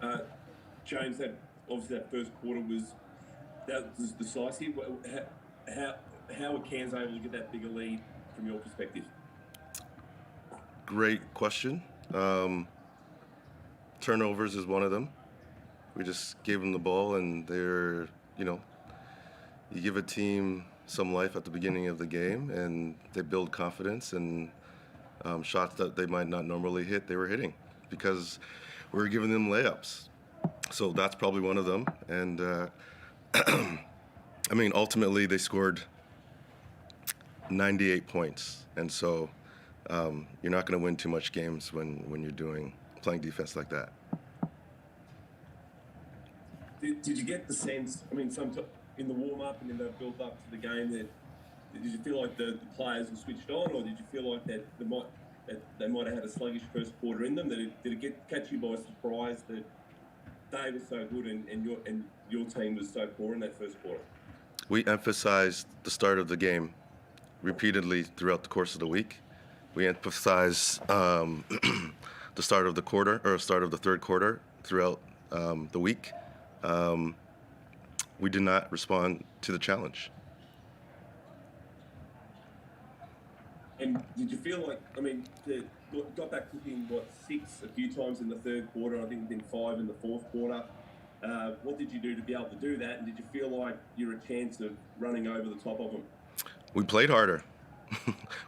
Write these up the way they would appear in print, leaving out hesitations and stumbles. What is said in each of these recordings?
Uh, James, that obviously that first quarter was decisive. How how were Cairns able to get that bigger lead from your perspective? Great question. Turnovers is one of them. We just gave them the ball, and you know, you give a team some life at the beginning of the game, and they build confidence, and shots that they might not normally hit, they were hitting because we were giving them layups. So that's probably one of them. And I mean, ultimately, they scored 98 points, and so you're not going to win too much games when you're playing defense like that. Did you get the sense? I mean, in the warm up and in the build up to the game, that did you feel like the players were switched on, or did you feel like that they might have had a sluggish first quarter in them? Did it catch you by surprise that they were so good and your team was so poor in that first quarter? We emphasized the start of the game repeatedly throughout the course of the week. We emphasized the start of the quarter or start of the third quarter throughout the week. We did not respond to the challenge. And did you feel like, I mean, got back cooking, what, 6 a few times in the third quarter, I think then 5 in the fourth quarter. What did you do to be able to do that? And did you feel like you're a chance of running over the top of them? We played harder.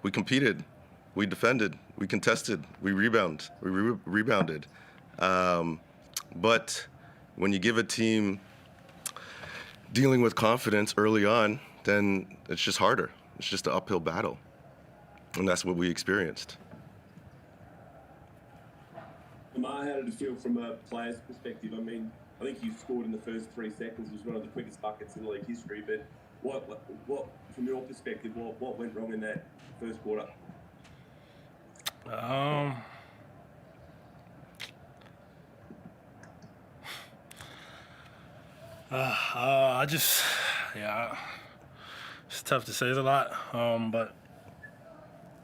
We competed. We defended. We contested. We rebounded. But when you give a team dealing with confidence early on, then it's just harder. It's just an uphill battle. And that's what we experienced. Lamar, how did it feel from a player's perspective? I mean, I think you scored in the first 3 seconds. It was one of the quickest buckets in league history. But what from your perspective, what went wrong in that first quarter? I just, yeah, it's tough to say. There's a lot, but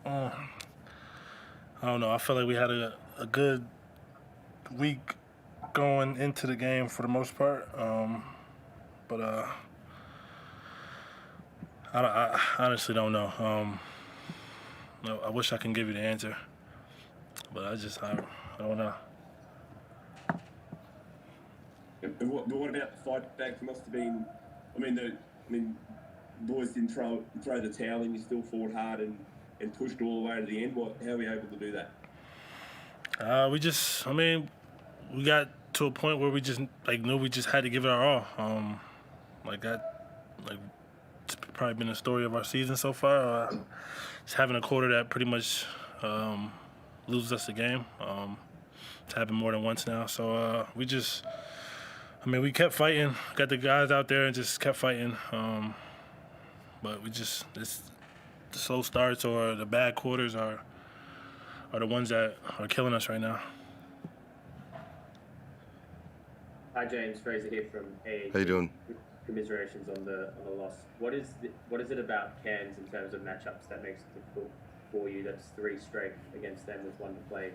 I don't know. I feel like we had a good week going into the game for the most part, but I honestly don't know. No, I wish I can give you the answer, but I don't know. And what about the fight back? It must have been. I mean, boys didn't throw the towel in. You still fought hard and pushed all the way to the end. How were you able to do that? We got to a point where we just knew we just had to give it our all. It's probably been the story of our season so far. Just having a quarter that pretty much loses us the game. It's happened more than once now. So we kept fighting. Got the guys out there and just kept fighting. But it's the slow starts or the bad quarters are the ones that are killing us right now. Hi James, Fraser here from AAG. How you doing? Commiserations on the loss. What is it about Cairns in terms of matchups that makes it difficult for you? That's 3 straight against them with 1 to play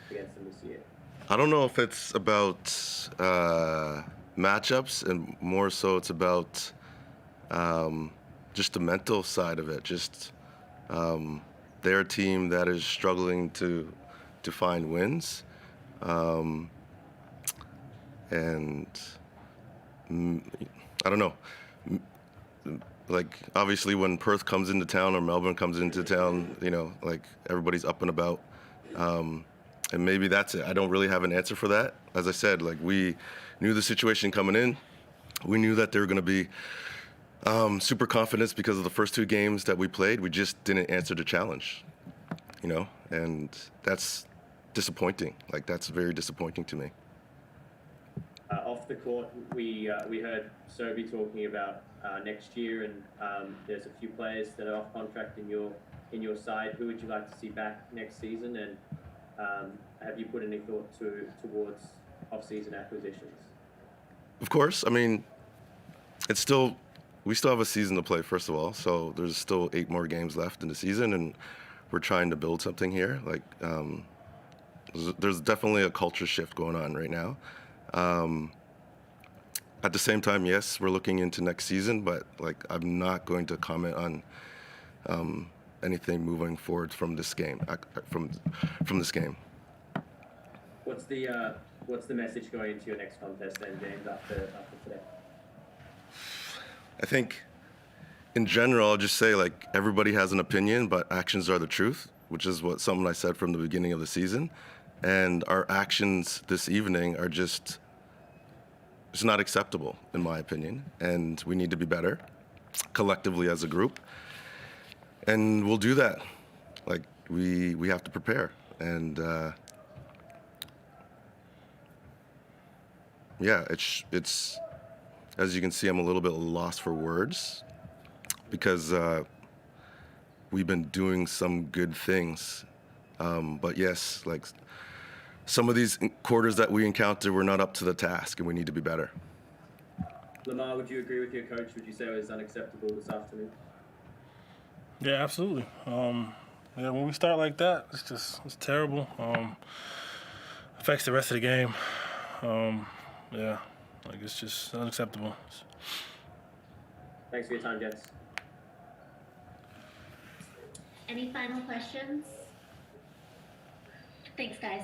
against them this year. I don't know if it's about matchups, and more so it's about just the mental side of it. Just they're a team that is struggling to find wins, and I don't know. Like, obviously, when Perth comes into town or Melbourne comes into town, like, everybody's up and about. And maybe that's it. I don't really have an answer for that. As I said, like, we knew the situation coming in. We knew that they were going to be super confident because of the first 2 games that we played. We just didn't answer the challenge, and that's disappointing. Like, that's very disappointing to me. Off the court, we heard Sobey talking about next year, and there's a few players that are off contract in your side. Who would you like to see back next season? And have you put any thought towards off-season acquisitions? Of course. I mean, we still have a season to play, first of all. So there's still 8 more games left in the season, and we're trying to build something here. Like, there's definitely a culture shift going on right now. At the same time, yes, we're looking into next season, but like I'm not going to comment on anything moving forward from this game. From this game. What's the message going into your next contest then, James, after today? I think, in general, I'll just say like everybody has an opinion, but actions are the truth, which is something I said from the beginning of the season, and our actions this evening are just. It's not acceptable, in my opinion, and we need to be better collectively as a group. And we'll do that. Like we have to prepare, and yeah, it's as you can see, I'm a little bit lost for words because we've been doing some good things, but yes, like. Some of these quarters that we encounter were not up to the task, and we need to be better. Lamar, would you agree with your coach? Would you say it was unacceptable this afternoon? Yeah, absolutely. Yeah, when we start like that, it's terrible. Affects the rest of the game. Yeah, like it's just unacceptable. Thanks for your time, gents. Any final questions? Thanks, guys.